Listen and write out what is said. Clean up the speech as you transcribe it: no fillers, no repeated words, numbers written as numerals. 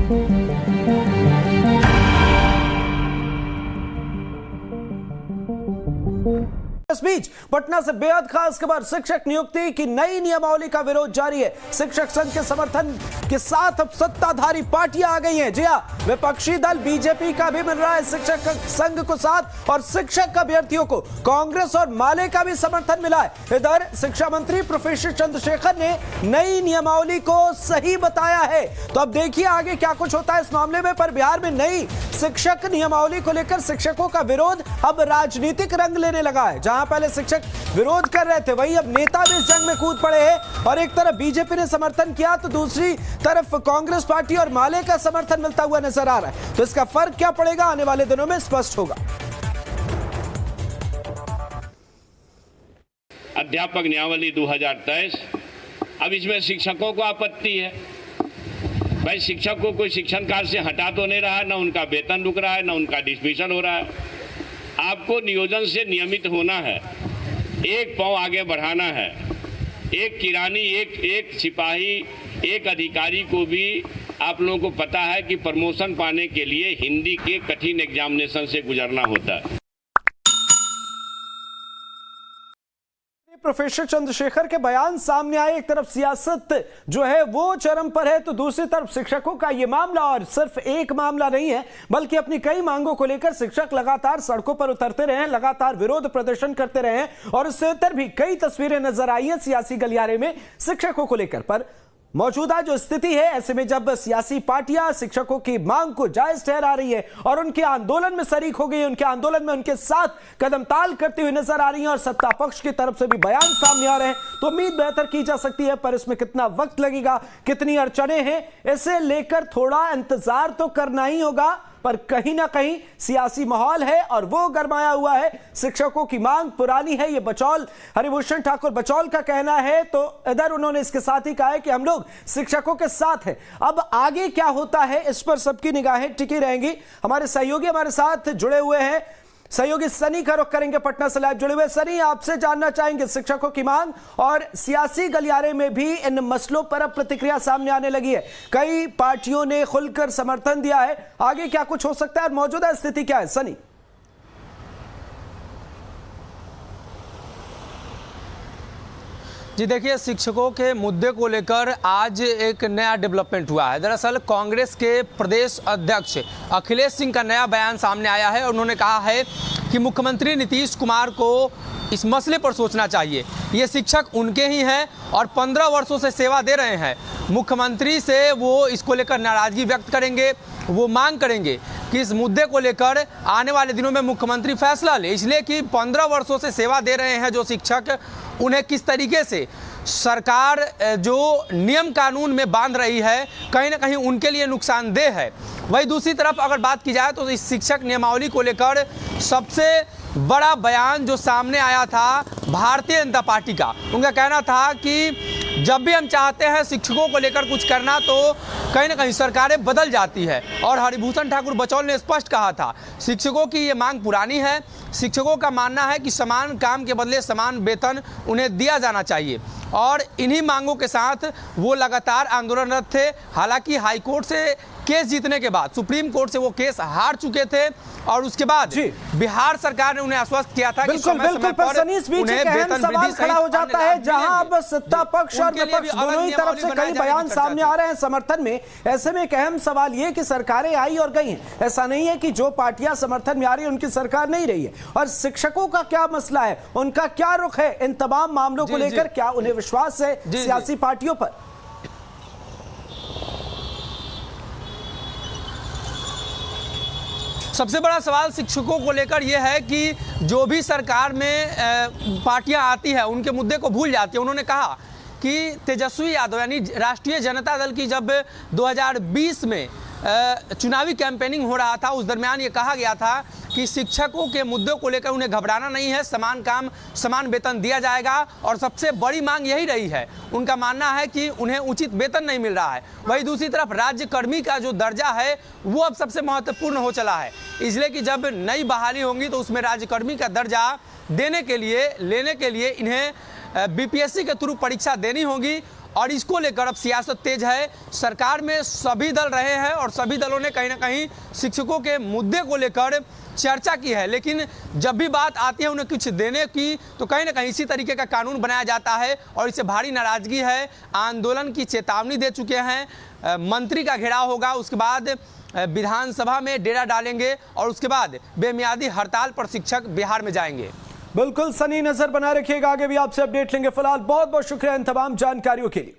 इस बीच पटना से बेहद खास खबर, शिक्षक नियुक्ति की नई नियमावली का विरोध जारी है। शिक्षक संघ के समर्थन के साथ अब सत्ताधारी पार्टियां आ गई हैं। जी हां, विपक्षी दल बीजेपी का भी मिल रहा है शिक्षक संघ को साथ, और शिक्षक अभ्यर्थियों को कांग्रेस और माले का भी समर्थन मिला है। इधर शिक्षा मंत्री प्रोफेसर चंद्रशेखर ने नई नियमावली को सही बताया है। तो अब देखिए आगे क्या कुछ होता है इस मामले में। पर बिहार में नई शिक्षक नियमावली को लेकर शिक्षकों का विरोध अब राजनीतिक रंग लेने लगा है। जहां पहले शिक्षक विरोध कर रहे थे, वहीं अब नेता भी इस जंग में कूद पड़े हैं। और एक तरफ बीजेपी ने समर्थन किया तो दूसरी तरफ कांग्रेस पार्टी और माले का समर्थन मिलता हुआ नजर आ रहा है। तो इसका फर्क क्या पड़ेगा आने वाले दिनों में स्पष्ट होगा। अध्यापक नियमावली 2023, अब इसमें शिक्षकों को आपत्ति है। भाई शिक्षक को कोई शिक्षण कार्य से हटा तो नहीं रहा है, ना उनका वेतन रुक रहा है, ना उनका डिसमिशन हो रहा है। आपको नियोजन से नियमित होना है, एक पांव आगे बढ़ाना है। एक किरानी, एक सिपाही, एक अधिकारी को भी आप लोगों को पता है कि प्रमोशन पाने के लिए हिंदी के कठिन एग्जामिनेशन से गुजरना होता है। प्रोफेसर चंद्रशेखर के बयान सामने आए। एक तरफ सियासत जो है वो चरम पर है, तो दूसरी तरफ शिक्षकों का ये मामला, और सिर्फ एक मामला नहीं है बल्कि अपनी कई मांगों को लेकर शिक्षक लगातार सड़कों पर उतरते रहे हैं, लगातार विरोध प्रदर्शन करते रहे हैं। और इससे उत्तर भी कई तस्वीरें नजर आई हैं सियासी गलियारे में शिक्षकों को लेकर। पर मौजूदा जो स्थिति है, ऐसे में जब सियासी पार्टियां शिक्षकों की मांग को जायज ठहरा रही है और उनके आंदोलन में शरीक हो गई है, उनके आंदोलन में उनके साथ कदम ताल करते हुए नजर आ रही हैं, और सत्ता पक्ष की तरफ से भी बयान सामने आ रहे हैं, तो उम्मीद बेहतर की जा सकती है। पर इसमें कितना वक्त लगेगा, कितनी अड़चने हैं, इसे लेकर थोड़ा इंतजार तो करना ही होगा। पर कहीं ना कहीं सियासी माहौल है और वो गरमाया हुआ है। शिक्षकों की मांग पुरानी है, ये बचौल हरिभूषण ठाकुर बचौल का कहना है। तो इधर उन्होंने इसके साथ ही कहा है कि हम लोग शिक्षकों के साथ हैं। अब आगे क्या होता है इस पर सबकी निगाहें टिकी रहेंगी। हमारे सहयोगी हमारे साथ जुड़े हुए हैं, सहयोगी सनी का रुख करेंगे पटना से लाइव जुड़े हुए। सनी, आपसे जानना चाहेंगे शिक्षकों की मांग और सियासी गलियारे में भी इन मसलों पर अब प्रतिक्रिया सामने आने लगी है। कई पार्टियों ने खुलकर समर्थन दिया है, आगे क्या कुछ हो सकता है और मौजूदा स्थिति क्या है सनी? जी देखिए, शिक्षकों के मुद्दे को लेकर आज एक नया डेवलपमेंट हुआ है। दरअसल कांग्रेस के प्रदेश अध्यक्ष अखिलेश सिंह का नया बयान सामने आया है। उन्होंने कहा है कि मुख्यमंत्री नीतीश कुमार को इस मसले पर सोचना चाहिए। ये शिक्षक उनके ही हैं और 15 वर्षों से सेवा दे रहे हैं। मुख्यमंत्री से वो इसको लेकर नाराज़गी व्यक्त करेंगे, वो मांग करेंगे कि इस मुद्दे को लेकर आने वाले दिनों में मुख्यमंत्री फैसला ले, इसलिए कि 15 वर्षों से सेवा दे रहे हैं जो शिक्षक, उन्हें किस तरीके से सरकार जो नियम कानून में बांध रही है कहीं ना कहीं उनके लिए नुकसानदेह है। वहीं दूसरी तरफ अगर बात की जाए तो इस शिक्षक नियमावली को लेकर सबसे बड़ा बयान जो सामने आया था भारतीय जनता पार्टी का। उनका कहना था कि जब भी हम चाहते हैं शिक्षकों को लेकर कुछ करना तो कहीं ना कहीं सरकारें बदल जाती है। और हरिभूषण ठाकुर बचौल ने स्पष्ट कहा था शिक्षकों की ये मांग पुरानी है। शिक्षकों का मानना है कि समान काम के बदले समान वेतन उन्हें दिया जाना चाहिए, और इन्हीं मांगों के साथ वो लगातार आंदोलनरत थे। हालांकि हाईकोर्ट से केस जीतने के बाद सुप्रीम कोर्ट से वो केस हार चुके थे, और उसके बाद बिहार सरकार ने उन्हें आश्वस्त किया था कि समय समय पर उन्हें वेतन सवाल खड़ा हो जाता है, जहां अब सत्ता पक्ष और विपक्ष दोनों ही तरफ से कई बयान सामने आ रहे हैं समर्थन में। ऐसे में एक अहम सवाल ये कि सरकारें आई और गई हैं, ऐसा नहीं है कि जो पार्टियां समर्थन में आ रही है उनकी सरकार नहीं रही है। और शिक्षकों का क्या मसला है, उनका क्या रुख है इन तमाम मामलों को लेकर, क्या उन्हें विश्वास है सियासी पार्टियों पर? सबसे बड़ा सवाल शिक्षकों को लेकर यह है कि जो भी सरकार में पार्टियां आती है उनके मुद्दे को भूल जाती है। उन्होंने कहा कि तेजस्वी यादव यानी राष्ट्रीय जनता दल की जब 2020 में चुनावी कैंपेनिंग हो रहा था, उस दरमियान ये कहा गया था कि शिक्षकों के मुद्दों को लेकर उन्हें घबराना नहीं है, समान काम समान वेतन दिया जाएगा। और सबसे बड़ी मांग यही रही है। उनका मानना है कि उन्हें उचित वेतन नहीं मिल रहा है। वहीं दूसरी तरफ राज्यकर्मी का जो दर्जा है वो अब सबसे महत्वपूर्ण हो चला है, इसलिए कि जब नई बहाली होंगी तो उसमें राज्यकर्मी का दर्जा लेने के लिए इन्हें बीपीएससी के थ्रू परीक्षा देनी होगी। और इसको लेकर अब सियासत तेज है। सरकार में सभी दल रहे हैं और सभी दलों ने कहीं ना कहीं शिक्षकों के मुद्दे को लेकर चर्चा की है, लेकिन जब भी बात आती है उन्हें कुछ देने की तो कहीं ना कहीं इसी तरीके का कानून बनाया जाता है और इससे भारी नाराजगी है। आंदोलन की चेतावनी दे चुके हैं, मंत्री का घेराव होगा, उसके बाद विधानसभा में डेरा डालेंगे और उसके बाद बेमियादी हड़ताल पर शिक्षक बिहार में जाएंगे। बिल्कुल सनी, नजर बना रखिएगा, आगे भी आपसे अपडेट लेंगे। फिलहाल बहुत बहुत शुक्रिया इन तमाम जानकारियों के लिए।